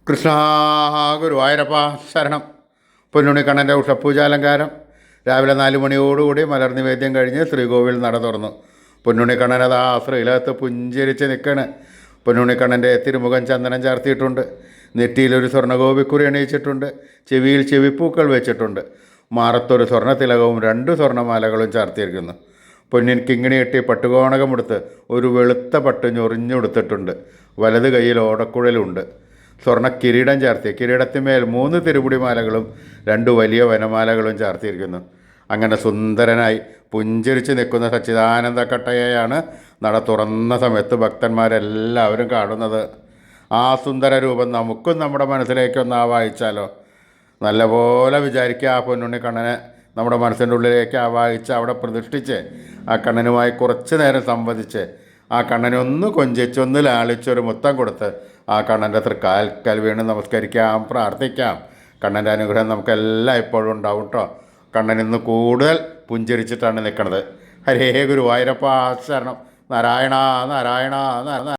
കൃഷ്ണ ഗുരുവായൂരപ്പ ശരണം. പൊന്നുണ്ണിക്കണ്ണൻ്റെ ഉഷപ്പൂജാലങ്കാരം രാവിലെ 4 മണിയോടുകൂടി മലർനിവേദ്യം കഴിഞ്ഞ് ശ്രീകോവിൽ നട തുറന്നു. പൊന്നുണ്ണിക്കണ്ണൻ അതാ ശ്രീലകത്ത് പുഞ്ചിരിച്ച് നിൽക്കണ്. പൊന്നുണ്ണിക്കണ്ണൻ്റെ തിരുമുഖം ചന്ദനം ചാർത്തിയിട്ടുണ്ട്. നെറ്റിയിലൊരു സ്വർണ്ണഗോപിക്കുറി അണിയിച്ചിട്ടുണ്ട്. ചെവിയിൽ ചെവിപ്പൂക്കൾ വെച്ചിട്ടുണ്ട്. മാറത്തൊരു സ്വർണ്ണ തിലകവും 2 സ്വർണ്ണമാലകളും ചാർത്തിയിരിക്കുന്നു. പൊന്നിൻ കിങ്ങിണി കെട്ടി പട്ടുകോണകമെടുത്ത് ഒരു വെളുത്ത പട്ട് ഞൊറിഞ്ഞെടുത്തിട്ടുണ്ട്. വലത് കൈയിൽ ഓടക്കുഴലുണ്ട്. സ്വർണ്ണ കിരീടം ചാർത്തി കിരീടത്തിന്മേൽ 3 തിരുമുടി മാലകളും 2 വലിയ വനമാലകളും ചാർത്തിയിരിക്കുന്നു. അങ്ങനെ സുന്ദരനായി പുഞ്ചിരിച്ച് നിൽക്കുന്ന സച്ചിദാനന്ദ കട്ടയെയാണ് നട തുറന്ന സമയത്ത് ഭക്തന്മാരെല്ലാവരും കാണുന്നത്. ആ സുന്ദര രൂപം നമുക്കും നമ്മുടെ മനസ്സിലേക്കൊന്ന് ആവാഹിച്ചാലോ? നല്ലപോലെ വിചാരിക്കുക. ആ പൊന്നുണ്ണിക്കണ്ണനെ നമ്മുടെ മനസ്സിൻ്റെ ഉള്ളിലേക്ക് ആവാഹിച്ച് അവിടെ പ്രതിഷ്ഠിച്ച് ആ കണ്ണനുമായി കുറച്ച് നേരം സംവദിച്ച് ആ കണ്ണനെ ഒന്ന് കൊഞ്ചിച്ച് ഒന്ന് ലാളിച്ചൊരു മുത്തം കൊടുത്ത് ആ കണ്ണൻ്റെ തൃക്കാൽക്കൽ വീണ് നമസ്കരിക്കാം, പ്രാർത്ഥിക്കാം. കണ്ണൻ്റെ അനുഗ്രഹം നമുക്കെല്ലാം എപ്പോഴും ഉണ്ടാവും കേട്ടോ. കണ്ണൻ ഇന്ന് കൂടുതൽ പുഞ്ചിരിച്ചിട്ടാണ് നിൽക്കുന്നത്. ഹരേ ഗുരുവായൂരപ്പ ശരണം. നാരായണ നാരായണ നാരായണ.